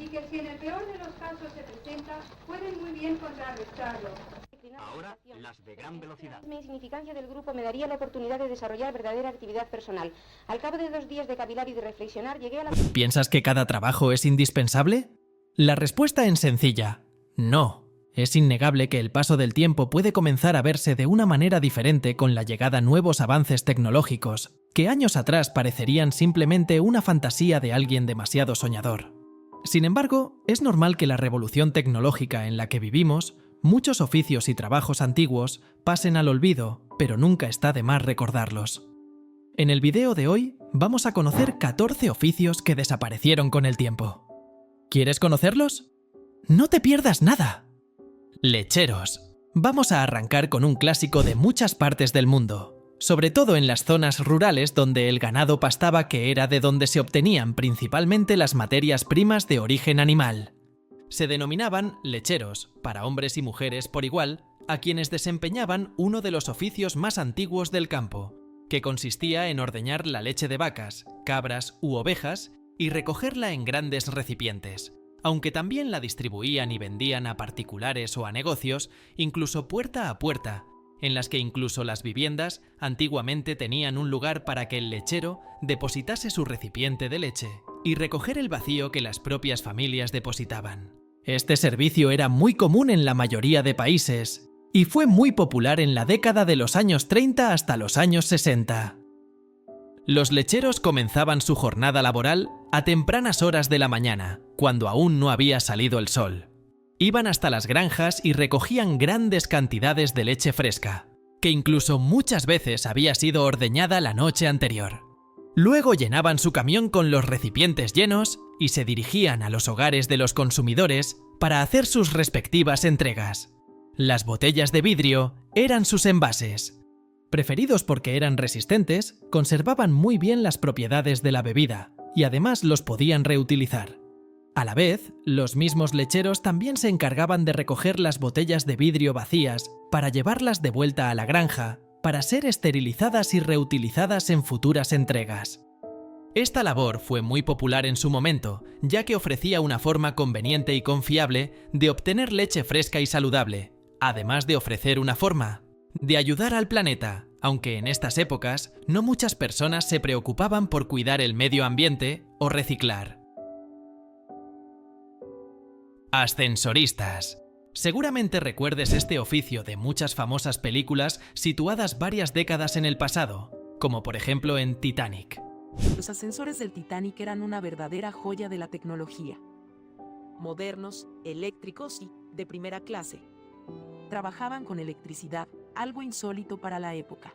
y que si en el peor de los casos se presenta, pueden muy bien contrarrestarlo. Ahora, las de gran velocidad. La insignificancia del grupo me daría la oportunidad de desarrollar verdadera actividad personal. Al cabo de 2 días de cavilar y de reflexionar, llegué a la... ¿Piensas que cada trabajo es indispensable? La respuesta es sencilla: no. Es innegable que el paso del tiempo puede comenzar a verse de una manera diferente con la llegada de nuevos avances tecnológicos, que años atrás parecerían simplemente una fantasía de alguien demasiado soñador. Sin embargo, es normal que la revolución tecnológica en la que vivimos, muchos oficios y trabajos antiguos, pasen al olvido, pero nunca está de más recordarlos. En el video de hoy vamos a conocer 14 oficios que desaparecieron con el tiempo. ¿Quieres conocerlos? ¡No te pierdas nada! Lecheros. Vamos a arrancar con un clásico de muchas partes del mundo, sobre todo en las zonas rurales donde el ganado pastaba, que era de donde se obtenían principalmente las materias primas de origen animal. Se denominaban lecheros, para hombres y mujeres por igual, a quienes desempeñaban uno de los oficios más antiguos del campo, que consistía en ordeñar la leche de vacas, cabras u ovejas y recogerla en grandes recipientes, aunque también la distribuían y vendían a particulares o a negocios, incluso puerta a puerta, en las que incluso las viviendas antiguamente tenían un lugar para que el lechero depositase su recipiente de leche y recoger el vacío que las propias familias depositaban. Este servicio era muy común en la mayoría de países y fue muy popular en la década de los años 30 hasta los años 60. Los lecheros comenzaban su jornada laboral a tempranas horas de la mañana, cuando aún no había salido el sol. Iban hasta las granjas y recogían grandes cantidades de leche fresca, que incluso muchas veces había sido ordeñada la noche anterior. Luego llenaban su camión con los recipientes llenos y se dirigían a los hogares de los consumidores para hacer sus respectivas entregas. Las botellas de vidrio eran sus envases. Preferidos porque eran resistentes, conservaban muy bien las propiedades de la bebida y además los podían reutilizar. A la vez, los mismos lecheros también se encargaban de recoger las botellas de vidrio vacías para llevarlas de vuelta a la granja, para ser esterilizadas y reutilizadas en futuras entregas. Esta labor fue muy popular en su momento, ya que ofrecía una forma conveniente y confiable de obtener leche fresca y saludable, además de ofrecer una forma de ayudar al planeta, aunque en estas épocas no muchas personas se preocupaban por cuidar el medio ambiente o reciclar. Ascensoristas. Seguramente recuerdes este oficio de muchas famosas películas situadas varias décadas en el pasado, como por ejemplo en Titanic. Los ascensores del Titanic eran una verdadera joya de la tecnología. Modernos, eléctricos y de primera clase. Trabajaban con electricidad, algo insólito para la época.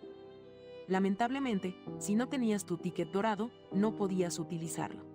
Lamentablemente, si no tenías tu ticket dorado, no podías utilizarlo.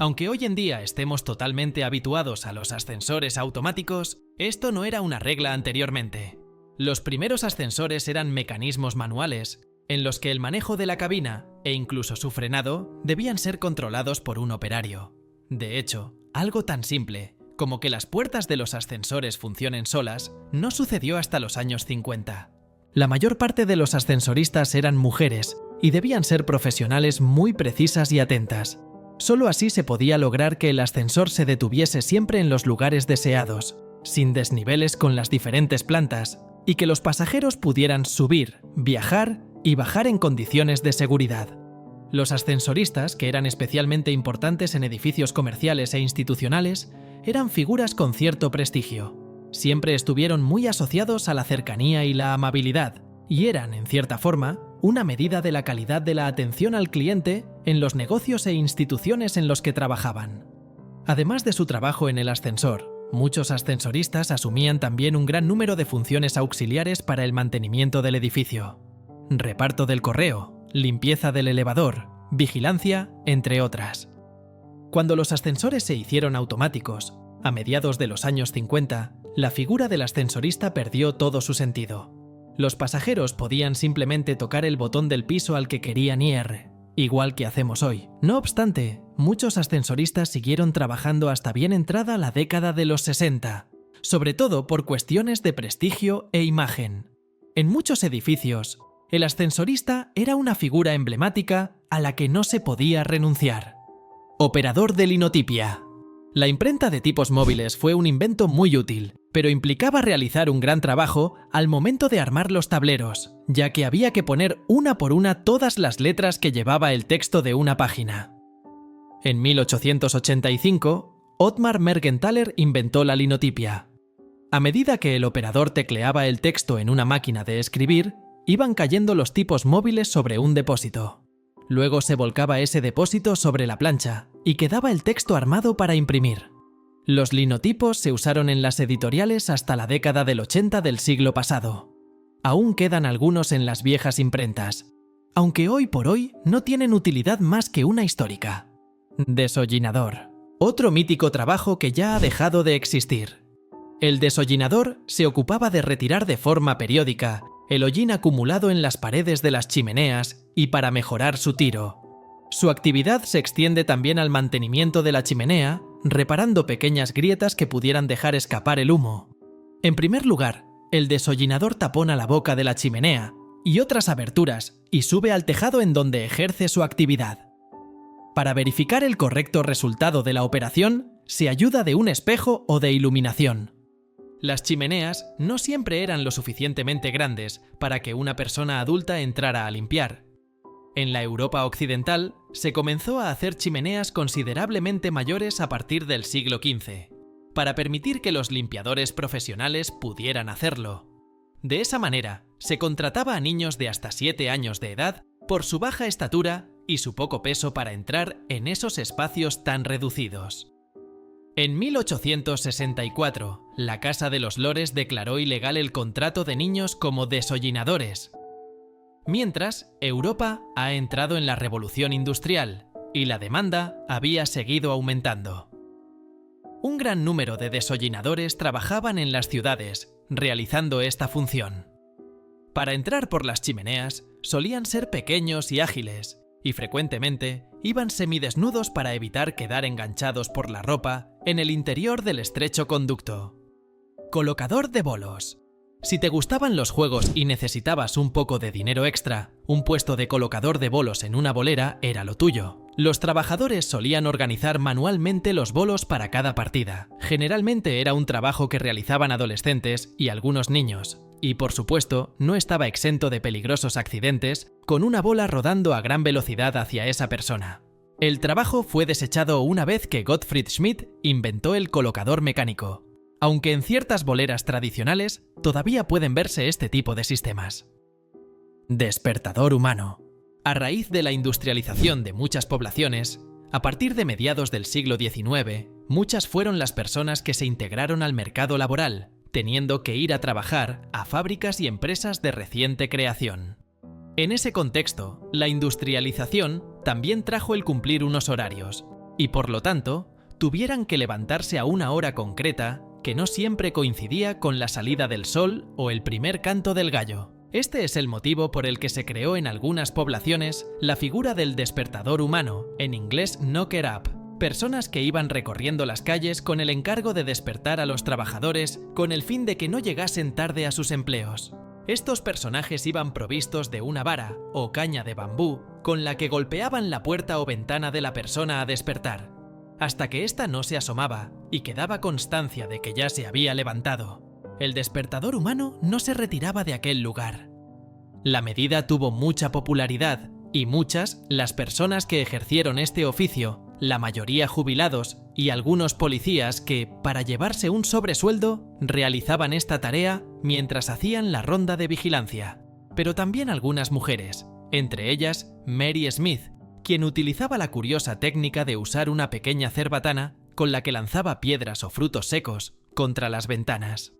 Aunque hoy en día estemos totalmente habituados a los ascensores automáticos, esto no era una regla anteriormente. Los primeros ascensores eran mecanismos manuales, en los que el manejo de la cabina e incluso su frenado debían ser controlados por un operario. De hecho, algo tan simple como que las puertas de los ascensores funcionen solas no sucedió hasta los años 50. La mayor parte de los ascensoristas eran mujeres y debían ser profesionales muy precisas y atentas. Solo así se podía lograr que el ascensor se detuviese siempre en los lugares deseados, sin desniveles con las diferentes plantas, y que los pasajeros pudieran subir, viajar y bajar en condiciones de seguridad. Los ascensoristas, que eran especialmente importantes en edificios comerciales e institucionales, eran figuras con cierto prestigio. Siempre estuvieron muy asociados a la cercanía y la amabilidad, y eran, en cierta forma, una medida de la calidad de la atención al cliente en los negocios e instituciones en los que trabajaban. Además de su trabajo en el ascensor, muchos ascensoristas asumían también un gran número de funciones auxiliares para el mantenimiento del edificio. Reparto del correo, limpieza del elevador, vigilancia, entre otras. Cuando los ascensores se hicieron automáticos, a mediados de los años 50, la figura del ascensorista perdió todo su sentido. Los pasajeros podían simplemente tocar el botón del piso al que querían ir, igual que hacemos hoy. No obstante, muchos ascensoristas siguieron trabajando hasta bien entrada la década de los 60, sobre todo por cuestiones de prestigio e imagen. En muchos edificios, el ascensorista era una figura emblemática a la que no se podía renunciar. Operador de linotipia. La imprenta de tipos móviles fue un invento muy útil, pero implicaba realizar un gran trabajo al momento de armar los tableros, ya que había que poner una por una todas las letras que llevaba el texto de una página. En 1885, Ottmar Mergenthaler inventó la linotipia. A medida que el operador tecleaba el texto en una máquina de escribir, iban cayendo los tipos móviles sobre un depósito. Luego se volcaba ese depósito sobre la plancha y quedaba el texto armado para imprimir. Los linotipos se usaron en las editoriales hasta la década del 80 del siglo pasado. Aún quedan algunos en las viejas imprentas, aunque hoy por hoy no tienen utilidad más que una histórica. Desollinador. Otro mítico trabajo que ya ha dejado de existir. El desollinador se ocupaba de retirar de forma periódica el hollín acumulado en las paredes de las chimeneas y para mejorar su tiro. Su actividad se extiende también al mantenimiento de la chimenea, reparando pequeñas grietas que pudieran dejar escapar el humo. En primer lugar, el desollinador tapona la boca de la chimenea y otras aberturas y sube al tejado en donde ejerce su actividad. Para verificar el correcto resultado de la operación, se ayuda de un espejo o de iluminación. Las chimeneas no siempre eran lo suficientemente grandes para que una persona adulta entrara a limpiar. En la Europa occidental, se comenzó a hacer chimeneas considerablemente mayores a partir del siglo XV, para permitir que los limpiadores profesionales pudieran hacerlo. De esa manera, se contrataba a niños de hasta 7 años de edad por su baja estatura y su poco peso para entrar en esos espacios tan reducidos. En 1864, la Casa de los Lores declaró ilegal el contrato de niños como desollinadores. Mientras, Europa ha entrado en la revolución industrial y la demanda había seguido aumentando. Un gran número de desollinadores trabajaban en las ciudades, realizando esta función. Para entrar por las chimeneas, solían ser pequeños y ágiles, y frecuentemente iban semidesnudos para evitar quedar enganchados por la ropa en el interior del estrecho conducto. Colocador de bolos. Si te gustaban los juegos y necesitabas un poco de dinero extra, un puesto de colocador de bolos en una bolera era lo tuyo. Los trabajadores solían organizar manualmente los bolos para cada partida. Generalmente era un trabajo que realizaban adolescentes y algunos niños. Y por supuesto, no estaba exento de peligrosos accidentes con una bola rodando a gran velocidad hacia esa persona. El trabajo fue desechado una vez que Gottfried Schmidt inventó el colocador mecánico, aunque en ciertas boleras tradicionales todavía pueden verse este tipo de sistemas. Despertador humano. A raíz de la industrialización de muchas poblaciones, a partir de mediados del siglo XIX, muchas fueron las personas que se integraron al mercado laboral, teniendo que ir a trabajar a fábricas y empresas de reciente creación. En ese contexto, la industrialización también trajo el cumplir unos horarios, y por lo tanto, tuvieran que levantarse a una hora concreta que no siempre coincidía con la salida del sol o el primer canto del gallo. Este es el motivo por el que se creó en algunas poblaciones la figura del despertador humano, en inglés knocker up. Personas que iban recorriendo las calles con el encargo de despertar a los trabajadores con el fin de que no llegasen tarde a sus empleos. Estos personajes iban provistos de una vara o caña de bambú con la que golpeaban la puerta o ventana de la persona a despertar, hasta que ésta no se asomaba y quedaba constancia de que ya se había levantado. El despertador humano no se retiraba de aquel lugar. La medida tuvo mucha popularidad y muchas las personas que ejercieron este oficio, la mayoría jubilados y algunos policías que, para llevarse un sobresueldo, realizaban esta tarea mientras hacían la ronda de vigilancia. Pero también algunas mujeres, entre ellas Mary Smith, quien utilizaba la curiosa técnica de usar una pequeña cerbatana con la que lanzaba piedras o frutos secos contra las ventanas.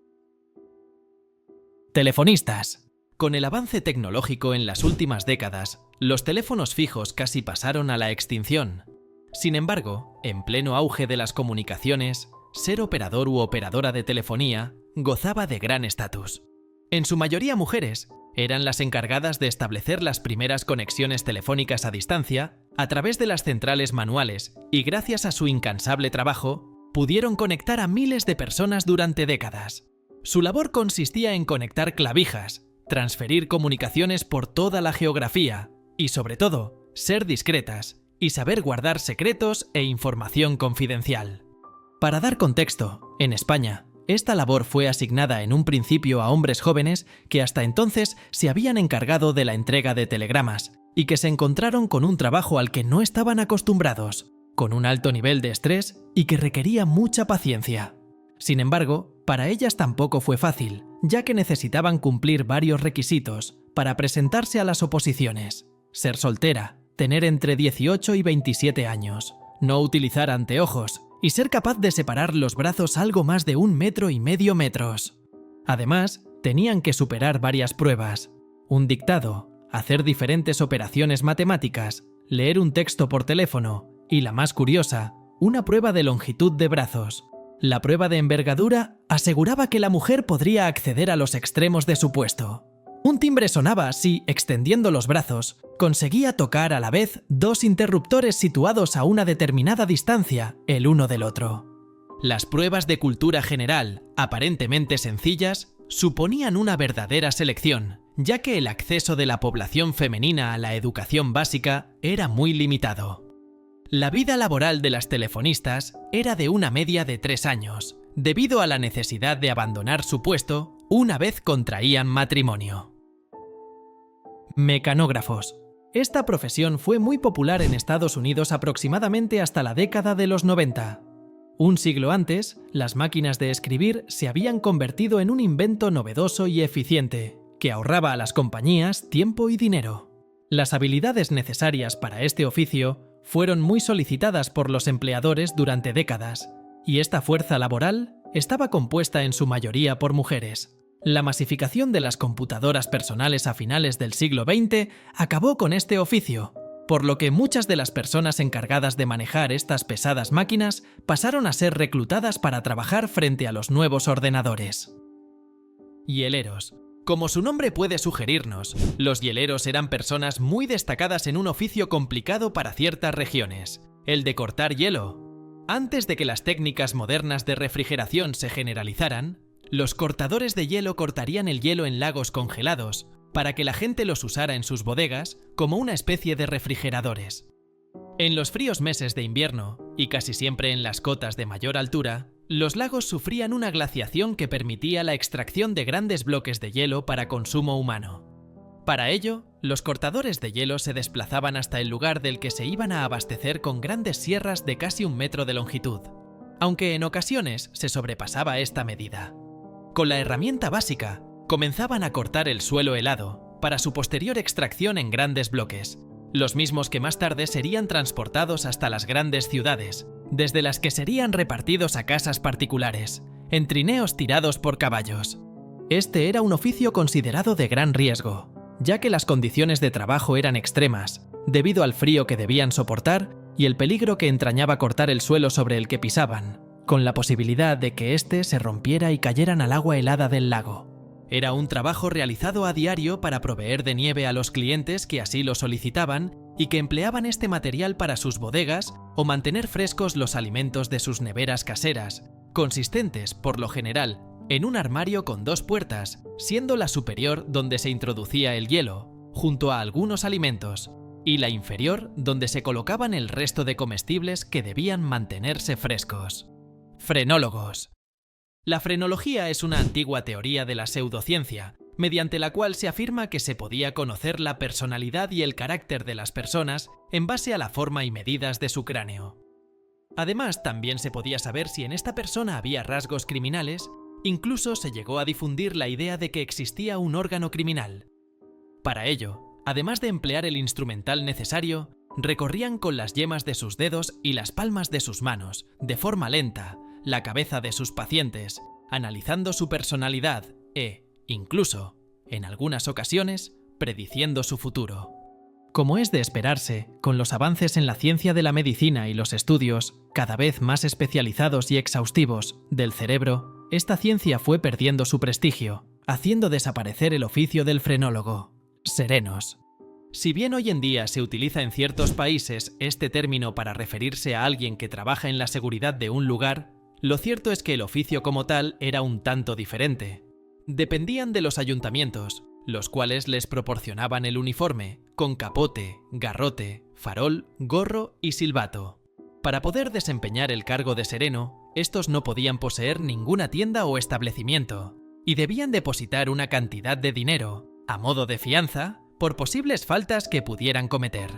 Telefonistas. Con el avance tecnológico en las últimas décadas, los teléfonos fijos casi pasaron a la extinción. Sin embargo, en pleno auge de las comunicaciones, ser operador u operadora de telefonía gozaba de gran estatus. En su mayoría mujeres, eran las encargadas de establecer las primeras conexiones telefónicas a distancia a través de las centrales manuales y gracias a su incansable trabajo, pudieron conectar a miles de personas durante décadas. Su labor consistía en conectar clavijas, transferir comunicaciones por toda la geografía y, sobre todo, ser discretas y saber guardar secretos e información confidencial. Para dar contexto, en España, esta labor fue asignada en un principio a hombres jóvenes que hasta entonces se habían encargado de la entrega de telegramas y que se encontraron con un trabajo al que no estaban acostumbrados, con un alto nivel de estrés y que requería mucha paciencia. Sin embargo, para ellas tampoco fue fácil, ya que necesitaban cumplir varios requisitos para presentarse a las oposiciones: ser soltera, tener entre 18 y 27 años, no utilizar anteojos y ser capaz de separar los brazos algo más de 1,5 metros. Además, tenían que superar varias pruebas: un dictado, hacer diferentes operaciones matemáticas, leer un texto por teléfono y, la más curiosa, una prueba de longitud de brazos. La prueba de envergadura aseguraba que la mujer podría acceder a los extremos de su puesto. Un timbre sonaba si, extendiendo los brazos, conseguía tocar a la vez dos interruptores situados a una determinada distancia el uno del otro. Las pruebas de cultura general, aparentemente sencillas, suponían una verdadera selección, ya que el acceso de la población femenina a la educación básica era muy limitado. La vida laboral de las telefonistas era de una media de 3 años, debido a la necesidad de abandonar su puesto una vez contraían matrimonio. Mecanógrafos. Esta profesión fue muy popular en Estados Unidos aproximadamente hasta la década de los 90. Un siglo antes, las máquinas de escribir se habían convertido en un invento novedoso y eficiente, que ahorraba a las compañías tiempo y dinero. Las habilidades necesarias para este oficio fueron muy solicitadas por los empleadores durante décadas, y esta fuerza laboral estaba compuesta en su mayoría por mujeres. La masificación de las computadoras personales a finales del siglo XX acabó con este oficio, por lo que muchas de las personas encargadas de manejar estas pesadas máquinas pasaron a ser reclutadas para trabajar frente a los nuevos ordenadores. Hieleros. Como su nombre puede sugerirnos, los hieleros eran personas muy destacadas en un oficio complicado para ciertas regiones: el de cortar hielo. Antes de que las técnicas modernas de refrigeración se generalizaran, los cortadores de hielo cortarían el hielo en lagos congelados para que la gente los usara en sus bodegas como una especie de refrigeradores. En los fríos meses de invierno, y casi siempre en las cotas de mayor altura, los lagos sufrían una glaciación que permitía la extracción de grandes bloques de hielo para consumo humano. Para ello, los cortadores de hielo se desplazaban hasta el lugar del que se iban a abastecer con grandes sierras de casi 1 metro de longitud, aunque en ocasiones se sobrepasaba esta medida. Con la herramienta básica, comenzaban a cortar el suelo helado para su posterior extracción en grandes bloques, los mismos que más tarde serían transportados hasta las grandes ciudades, desde las que serían repartidos a casas particulares, en trineos tirados por caballos. Este era un oficio considerado de gran riesgo, ya que las condiciones de trabajo eran extremas, debido al frío que debían soportar y el peligro que entrañaba cortar el suelo sobre el que pisaban, con la posibilidad de que éste se rompiera y cayeran al agua helada del lago. Era un trabajo realizado a diario para proveer de nieve a los clientes que así lo solicitaban y que empleaban este material para sus bodegas o mantener frescos los alimentos de sus neveras caseras, consistentes, por lo general, en un armario con 2 puertas, siendo la superior donde se introducía el hielo, junto a algunos alimentos, y la inferior donde se colocaban el resto de comestibles que debían mantenerse frescos. Frenólogos. La frenología es una antigua teoría de la pseudociencia, mediante la cual se afirma que se podía conocer la personalidad y el carácter de las personas en base a la forma y medidas de su cráneo. Además, también se podía saber si en esta persona había rasgos criminales. Incluso se llegó a difundir la idea de que existía un órgano criminal. Para ello, además de emplear el instrumental necesario, recorrían con las yemas de sus dedos y las palmas de sus manos, de forma lenta, la cabeza de sus pacientes, analizando su personalidad e, incluso, en algunas ocasiones, prediciendo su futuro. Como es de esperarse, con los avances en la ciencia de la medicina y los estudios, cada vez más especializados y exhaustivos, del cerebro, esta ciencia fue perdiendo su prestigio, haciendo desaparecer el oficio del frenólogo. Serenos. Si bien hoy en día se utiliza en ciertos países este término para referirse a alguien que trabaja en la seguridad de un lugar, lo cierto es que el oficio como tal era un tanto diferente. Dependían de los ayuntamientos, los cuales les proporcionaban el uniforme, con capote, garrote, farol, gorro y silbato. Para poder desempeñar el cargo de sereno, estos no podían poseer ninguna tienda o establecimiento y debían depositar una cantidad de dinero, a modo de fianza, por posibles faltas que pudieran cometer.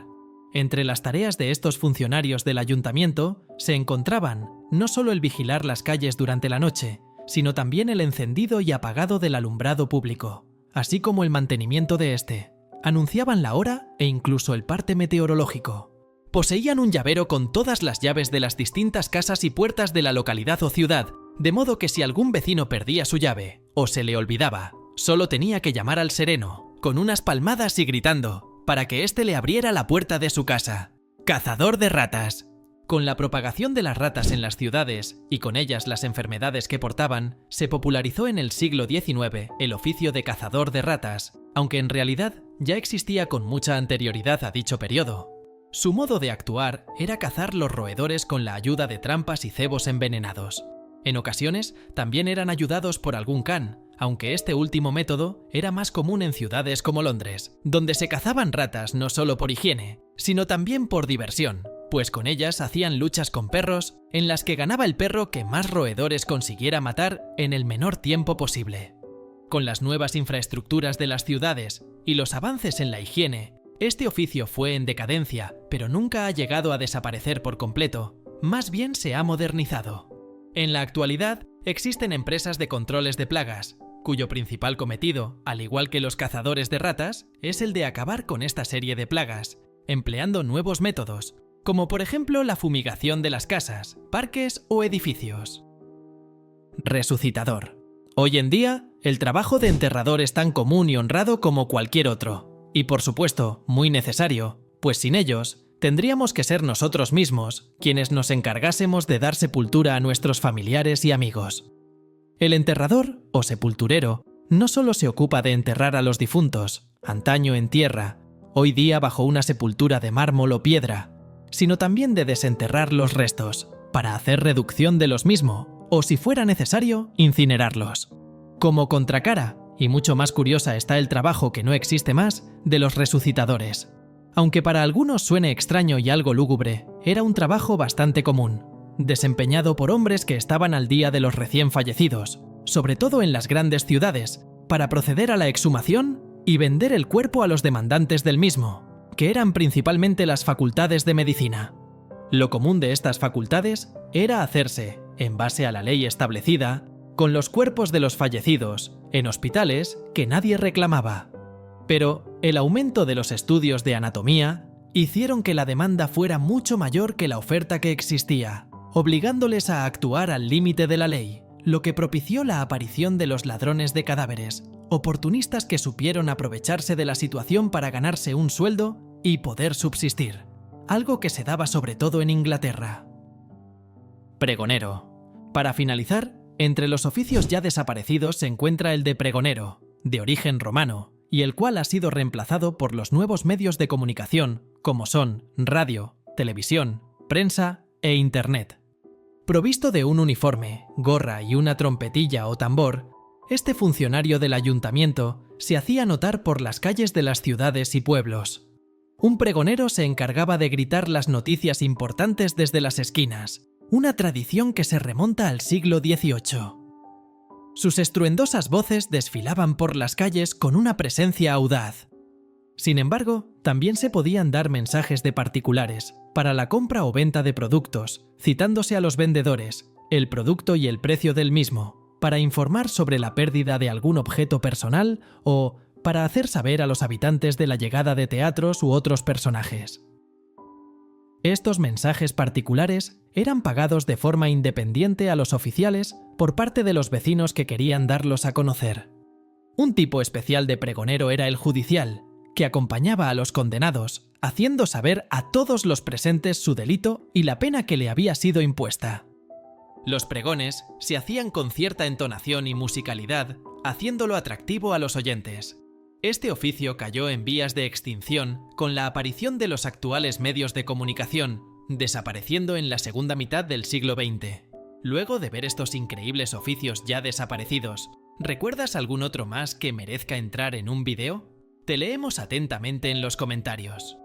Entre las tareas de estos funcionarios del ayuntamiento se encontraban no solo el vigilar las calles durante la noche, sino también el encendido y apagado del alumbrado público, así como el mantenimiento de este. Anunciaban la hora e incluso el parte meteorológico. Poseían un llavero con todas las llaves de las distintas casas y puertas de la localidad o ciudad, de modo que si algún vecino perdía su llave o se le olvidaba, solo tenía que llamar al sereno, con unas palmadas y gritando, para que éste le abriera la puerta de su casa. ¡Cazador de ratas! Con la propagación de las ratas en las ciudades, y con ellas las enfermedades que portaban, se popularizó en el siglo XIX el oficio de cazador de ratas, aunque en realidad ya existía con mucha anterioridad a dicho periodo. Su modo de actuar era cazar los roedores con la ayuda de trampas y cebos envenenados. En ocasiones también eran ayudados por algún can, aunque este último método era más común en ciudades como Londres, donde se cazaban ratas no solo por higiene, sino también por diversión, pues con ellas hacían luchas con perros en las que ganaba el perro que más roedores consiguiera matar en el menor tiempo posible. Con las nuevas infraestructuras de las ciudades y los avances en la higiene, este oficio fue en decadencia, pero nunca ha llegado a desaparecer por completo, más bien se ha modernizado. En la actualidad, existen empresas de controles de plagas, cuyo principal cometido, al igual que los cazadores de ratas, es el de acabar con esta serie de plagas, empleando nuevos métodos, como por ejemplo la fumigación de las casas, parques o edificios. Resucitador. Hoy en día, el trabajo de enterrador es tan común y honrado como cualquier otro. Y por supuesto, muy necesario, pues sin ellos, tendríamos que ser nosotros mismos quienes nos encargásemos de dar sepultura a nuestros familiares y amigos. El enterrador, o sepulturero, no solo se ocupa de enterrar a los difuntos, antaño en tierra, hoy día bajo una sepultura de mármol o piedra, sino también de desenterrar los restos, para hacer reducción de los mismos, o si fuera necesario, incinerarlos. Como contracara, y mucho más curiosa está el trabajo que no existe más, de los resucitadores. Aunque para algunos suene extraño y algo lúgubre, era un trabajo bastante común, desempeñado por hombres que estaban al día de los recién fallecidos, sobre todo en las grandes ciudades, para proceder a la exhumación y vender el cuerpo a los demandantes del mismo, que eran principalmente las facultades de medicina. Lo común de estas facultades era hacerse, en base a la ley establecida, con los cuerpos de los fallecidos, en hospitales que nadie reclamaba. Pero el aumento de los estudios de anatomía hicieron que la demanda fuera mucho mayor que la oferta que existía, obligándoles a actuar al límite de la ley, lo que propició la aparición de los ladrones de cadáveres, oportunistas que supieron aprovecharse de la situación para ganarse un sueldo y poder subsistir, algo que se daba sobre todo en Inglaterra. Pregonero. Para finalizar, entre los oficios ya desaparecidos se encuentra el de pregonero, de origen romano, y el cual ha sido reemplazado por los nuevos medios de comunicación, como son radio, televisión, prensa e internet. Provisto de un uniforme, gorra y una trompetilla o tambor, este funcionario del ayuntamiento se hacía notar por las calles de las ciudades y pueblos. Un pregonero se encargaba de gritar las noticias importantes desde las esquinas, una tradición que se remonta al siglo XVIII. Sus estruendosas voces desfilaban por las calles con una presencia audaz. Sin embargo, también se podían dar mensajes de particulares para la compra o venta de productos, citándose a los vendedores, el producto y el precio del mismo, para informar sobre la pérdida de algún objeto personal o para hacer saber a los habitantes de la llegada de teatros u otros personajes. Estos mensajes particulares eran pagados de forma independiente a los oficiales por parte de los vecinos que querían darlos a conocer. Un tipo especial de pregonero era el judicial, que acompañaba a los condenados, haciendo saber a todos los presentes su delito y la pena que le había sido impuesta. Los pregones se hacían con cierta entonación y musicalidad, haciéndolo atractivo a los oyentes. Este oficio cayó en vías de extinción con la aparición de los actuales medios de comunicación, desapareciendo en la segunda mitad del siglo XX. Luego de ver estos increíbles oficios ya desaparecidos, ¿recuerdas algún otro más que merezca entrar en un vídeo? Te leemos atentamente en los comentarios.